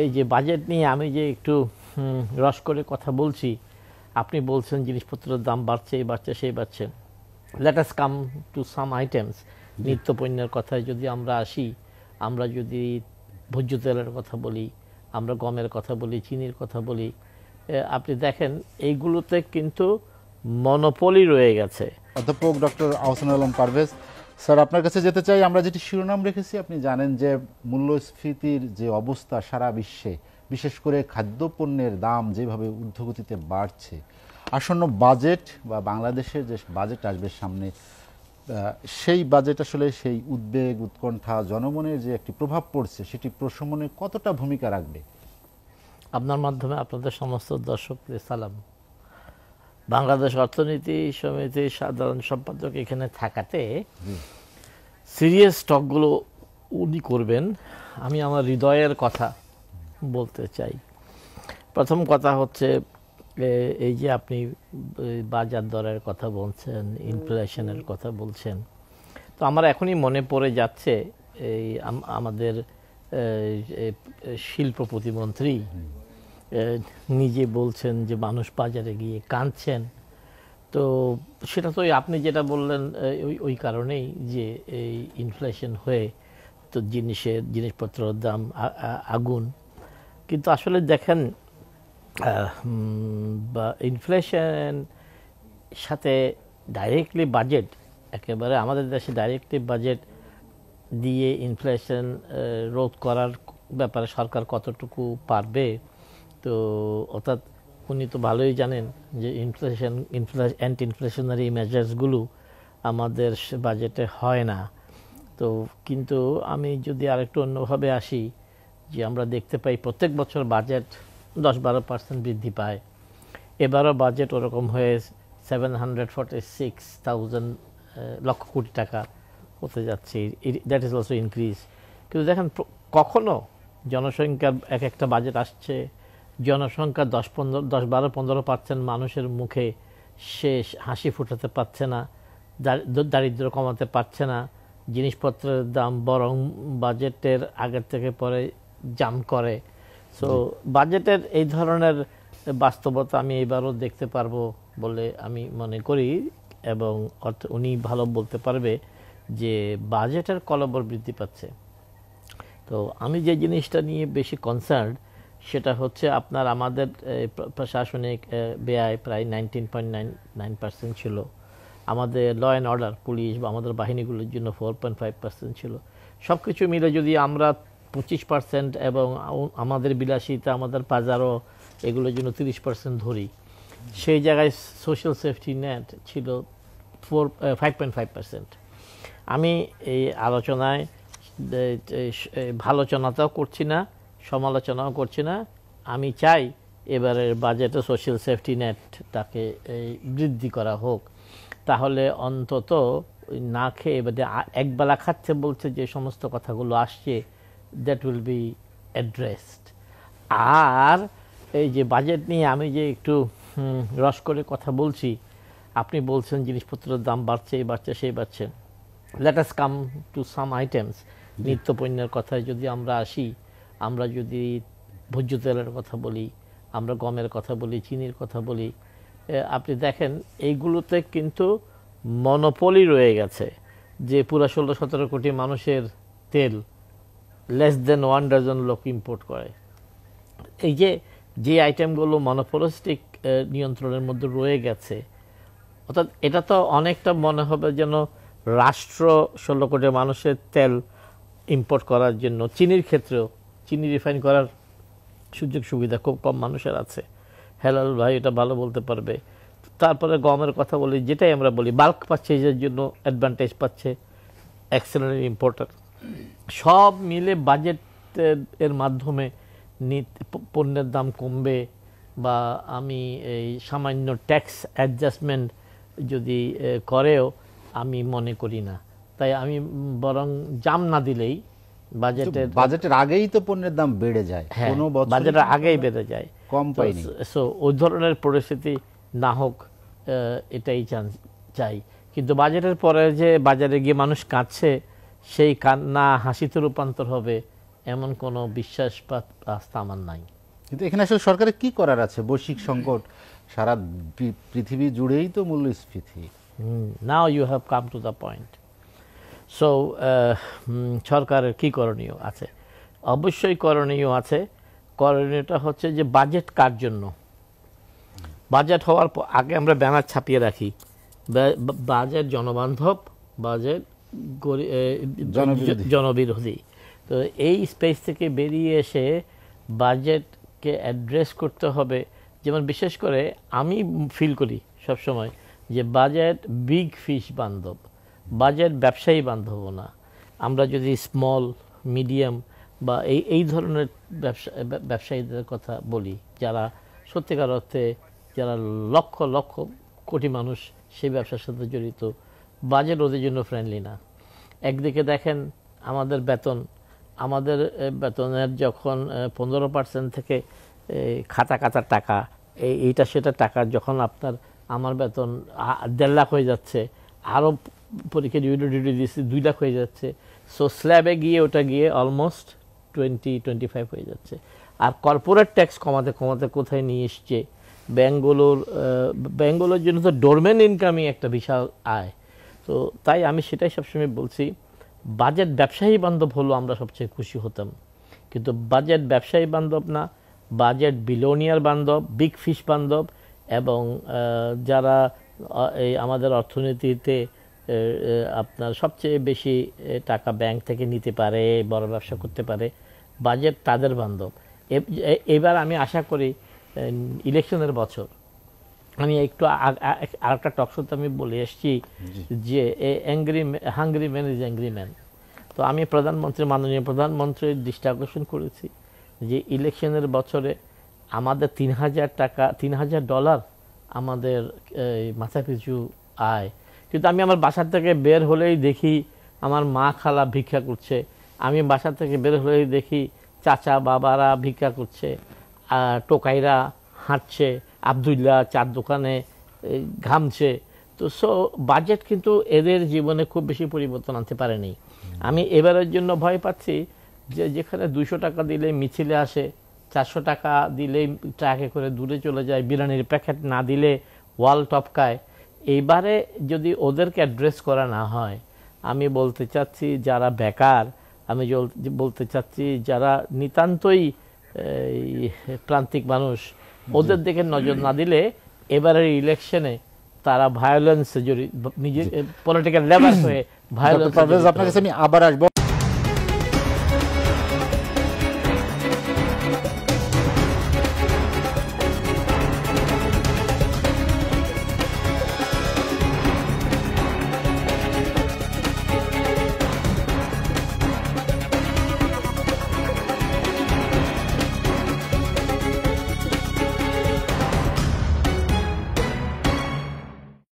এই যে বাজেট নিয়ে আমি যে একটু রস করে কথা বলছি, আপনি বলছেন জিনিসপত্রের দাম বাড়ছে, এই বাড়ছে, সেই বাড়ছে। Let us come to some items. নিত্য পণ্যের কথায় যদি আমরা আসি, আমরা যদি ভোজ্য তেলের কথা বলি, আমরা গমের কথা বলি, চিনির কথা বলি, আপনি দেখেন এইগুলোতে কিন্তু মনোপলি রয়ে গেছে। অধ্যাপক ডক্টর আহসানুল আলম পারভেজ স্যার, আপনার কাছে যেতে চাই। আমরা যেটি শিরোনাম রেখেছি, আপনি জানেন যে মূল্যস্ফীতির যে অবস্থা সারা বিশ্বে, বিশেষ করে খাদ্যপণ্যের দাম যেভাবে ঊর্ধ্বগতিতে বাড়ছে, আসন্ন বাজেট বা বাংলাদেশের যে বাজেট আসবে সামনে, সেই বাজেট আসলে সেই উদ্বেগ, উৎকণ্ঠা, জনমনের যে একটি প্রভাব পড়ছে সেটি প্রশমনে কতটা ভূমিকা রাখবে? আপনার মাধ্যমে আপনাদের সমস্ত দর্শকদের সালাম। বাংলাদেশ অর্থনীতি সমিতির সাধারণ সম্পাদক এখানে থাকাতে সিরিয়াস টকগুলো উনি করবেন, আমি আমার হৃদয়ের কথা বলতে চাই। প্রথম কথা হচ্ছে, এই যে আপনি বাজার দরের কথা বলছেন, ইনফ্লেশনের কথা বলছেন, তো আমার এখনই মনে পড়ে যাচ্ছে এই আমাদের শিল্প প্রতিমন্ত্রী নিজে বলছেন যে মানুষ বাজারে গিয়ে কাঁদছেন। তো সেটা তো আপনি যেটা বললেন ওই কারণেই যে এই ইনফ্লেশন হয়ে তো জিনিসপত্রের দাম আগুন। কিন্তু আসলে দেখেন, বা ইনফ্লেশন সাথে ডাইরেক্টলি বাজেট, একেবারে আমাদের দেশে ডাইরেক্টলি বাজেট দিয়ে ইনফ্লেশন রোধ করার ব্যাপারে সরকার কতটুকু পারবে। তো অর্থাৎ উনি তো ভালোই জানেন যে অ্যান্টি ইনফ্লেশনারি মেজার্সগুলো আমাদের বাজেটে হয় না। তো কিন্তু আমি যদি আরেকটু অন্যভাবে আসি, যে আমরা দেখতে পাই প্রত্যেক বছর বাজেট 10-12% বৃদ্ধি পায়। এবারও বাজেট ওরকম হয়ে 746,000 লক্ষ কোটি টাকা হতে যাচ্ছে। That is also increase. কিন্তু দেখেন, কখনো জনসংখ্যার একটা বাজেট আসছে, জনসংখ্যা 10-12-15% মানুষের মুখে শেষ হাসি ফুটাতে পারছে না, দারিদ্র্য কমাতে পারছে না, জিনিসপত্রের দাম বরং বাজেটের আগের থেকে পরে জাম্প করে। সো বাজেটের এই ধরনের বাস্তবতা আমি এবারও দেখতে পারবো বলে আমি মনে করি, এবং উনি ভালো বলতে পারবে যে বাজেটের কলবর বৃদ্ধি পাচ্ছে। তো আমি যে জিনিসটা নিয়ে বেশি কনসার্ন, সেটা হচ্ছে আপনার আমাদের প্রশাসনিক ব্যয় প্রায় 19.99% ছিল। আমাদের ল অ্যান্ড অর্ডার, পুলিশ বা আমাদের বাহিনীগুলোর জন্য 4.5% ছিল। সব কিছু মিলে যদি আমরা 25% এবং আমাদের বিলাসিতা, আমাদের বাজারও এগুলোর জন্য 30% ধরি, সেই জায়গায় সোশ্যাল সেফটি নেট ছিল 5.5%। আমি এই আলোচনায় ভালোচনাটাও করছি না, সমালোচনাও করছি না। আমি চাই এবারের বাজেটে সোশ্যাল সেফটি নেটটাকে বৃদ্ধি করা হোক, তাহলে অন্তত না খেয়ে এবারে একবেলা খাচ্ছে বলছে যে সমস্ত কথাগুলো আসছে, দ্যাট উইল বি অ্যাড্রেসড। আর এই যে বাজেট নিয়ে আমি যে একটু রস করে কথা বলছি, আপনি বলছেন জিনিসপত্রের দাম বাড়ছে, এই বাড়ছে, সেই বাড়ছে। Let us come to some items. নিত্য পণ্যের কথায় যদি আমরা আসি, আমরা যদি ভোজ্য তেলের কথা বলি, আমরা গমের কথা বলি, চিনির কথা বলি, আপনি দেখেন এইগুলোতে কিন্তু মনোপলি রয়ে গেছে। যে পুরো 16-17 কোটি মানুষের তেল লেস দেন 1 ডজন লোক ইম্পোর্ট করে। এই যে আইটেমগুলো মনোপলিস্টিক নিয়ন্ত্রণের মধ্যে রয়ে গেছে, অর্থাৎ এটা তো অনেকটা মনে হবে যেন রাষ্ট্র 16 কোটি মানুষের তেল ইম্পোর্ট করার জন্য, চিনির ক্ষেত্রেও চিনি রিফাইন করার সুযোগ সুবিধা খুব কম মানুষের আছে। হেলাল ভাই এটা ভালো বলতে পারবে। তারপরে গমের কথা বলি, যেটাই আমরা বলি বাল্ক পাচ্ছে, এর জন্য অ্যাডভান্টেজ পাচ্ছে এক্সেলেন্ট ইম্পোর্টার। সব মিলে বাজেট এর মাধ্যমে পণ্যের দাম কমবে, বা আমি এই সামান্য ট্যাক্স অ্যাডজাস্টমেন্ট যদি আমি মনে করি না। তাই আমি বরং জাম না দিলেই বাজেটের আগেই তো পণ্যের দাম বেড়ে যায়, কোনো বছর বাজেটের আগেই বেড়ে যায়, কম পাইনি। সো ওই ধরনের পরিস্থিতি না হোক, এটাই চাই। কিন্তু বাজেটের পরে যে বাজারে গিয়ে মানুষ কাঁদছে, সেই কান্না হাসিতে রূপান্তর হবে, এমন কোনো বিশ্বাস বা আস্থা আমার নাই। কিন্তু এখানে আসলে সরকারের কি করার আছে? বৈশ্বিক সংকট, সারা পৃথিবী জুড়েই তো মূল্যস্ফীতি। Now you have come to the point. So সরকারের কি করণীয় আছে? অবশ্যই করণীয় আছে। করণীয়টা হচ্ছে যে বাজেট কার জন্য। বাজেট হওয়ার আগে আমরা ব্যানার ছাপিয়ে রাখি, বাজেট জনবান্ধব, বাজেট জনবিরোধী। তো এই স্পেস থেকে বেরিয়ে এসে বাজেটকে অ্যাড্রেস করতে হবে। যেমন বিশেষ করে আমি ফিল করি সবসময় যে বাজেট বিগ ফিশ বান্ধব, বাজেট ব্যবসায়ী বান্ধব না। আমরা যদি স্মল মিডিয়াম বা এই ধরনের ব্যবসায়ীদের কথা বলি, যারা সত্যিকার অর্থে যারা লক্ষ লক্ষ কোটি মানুষ সেই ব্যবসার সাথে জড়িত, বাজেট ওদের জন্য ফ্রেন্ডলি না। একদিকে দেখেন আমাদের বেতনের যখন 15% থেকে খাতা খাতা টাকা, এইটা সেটা টাকা যখন আমার বেতন 1.5 লাখ হয়ে যাচ্ছে, আরও পরীক্ষা ডিউটি দিয়েছি 2 লাখ হয়ে যাচ্ছে। সো স্ল্যাবে গিয়ে ওটা গিয়ে অলমোস্ট 20-25 হয়ে যাচ্ছে। আর কর্পোরেট ট্যাক্স কমাতে কমাতে কোথায় নিয়ে এসছে। ব্যাঙ্কগুলোর জন্য তো ডোরম্যান ইনকামই একটা বিশাল আয়। তো তাই আমি সেটাই সবসময় বলছি, বাজেট ব্যবসায়ী বান্ধব হলো আমরা সবচেয়ে খুশি হতাম। কিন্তু বাজেট ব্যবসায়ী বান্ধব না, বাজেট বিলোনিয়ার বান্ধব, বিগ ফিশ বান্ধব, এবং যারা এই আমাদের অর্থনীতিতে আপনার সবচেয়ে বেশি টাকা ব্যাংক থেকে নিতে পারে, বড় ব্যবসা করতে পারে, বাজেট তাদের বান্ধব। এবার আমি আশা করি ইলেকশনের বছর, আমি একটু আরেকটা টকশোতে আমি বলে এসেছি যে hungry man is angry man. তো আমি মাননীয় প্রধানমন্ত্রীর দৃষ্টি আকর্ষণ করেছি যে ইলেকশনের বছরে আমাদের $3,000 আমাদের মাথাপিছু আয়। কিন্তু আমি আমার বাসা থেকে বের হলেই দেখি আমার মা খালা ভিক্ষা করছে, আমি বাসা থেকে বের হলেই দেখি চাচা বাবারা ভিক্ষা করছে, টোকাইরা হাঁটছে, আবদুল্লাহ চার দোকানে ঘামছে। তো বাজেট কিন্তু এদের জীবনে খুব বেশি পরিবর্তন আনতে পারেনি। আমি এবারের জন্য ভয় পাচ্ছি যে যেখানে 200 টাকা দিলে মিছিলে আসে, 400 টাকা দিলেই ট্রাকে করে দূরে চলে যায়, বিরিয়ানির প্যাকেট না দিলে ওয়াল টপকায়। এইবারে যদি ওদেরকে অ্যাড্রেস করা না হয়, আমি বলতে চাচ্ছি যারা বেকার, আমি বলতে চাচ্ছি যারা নিতান্তই প্রান্তিক মানুষ, ওদের দিকে নজর না দিলে এবারের ইলেকশনে তারা ভায়োলেন্সে নিজের পলিটিক্যাল লেবার হয়ে ভায়োলেন্স। আপনার কাছে আমি আবার আসবো।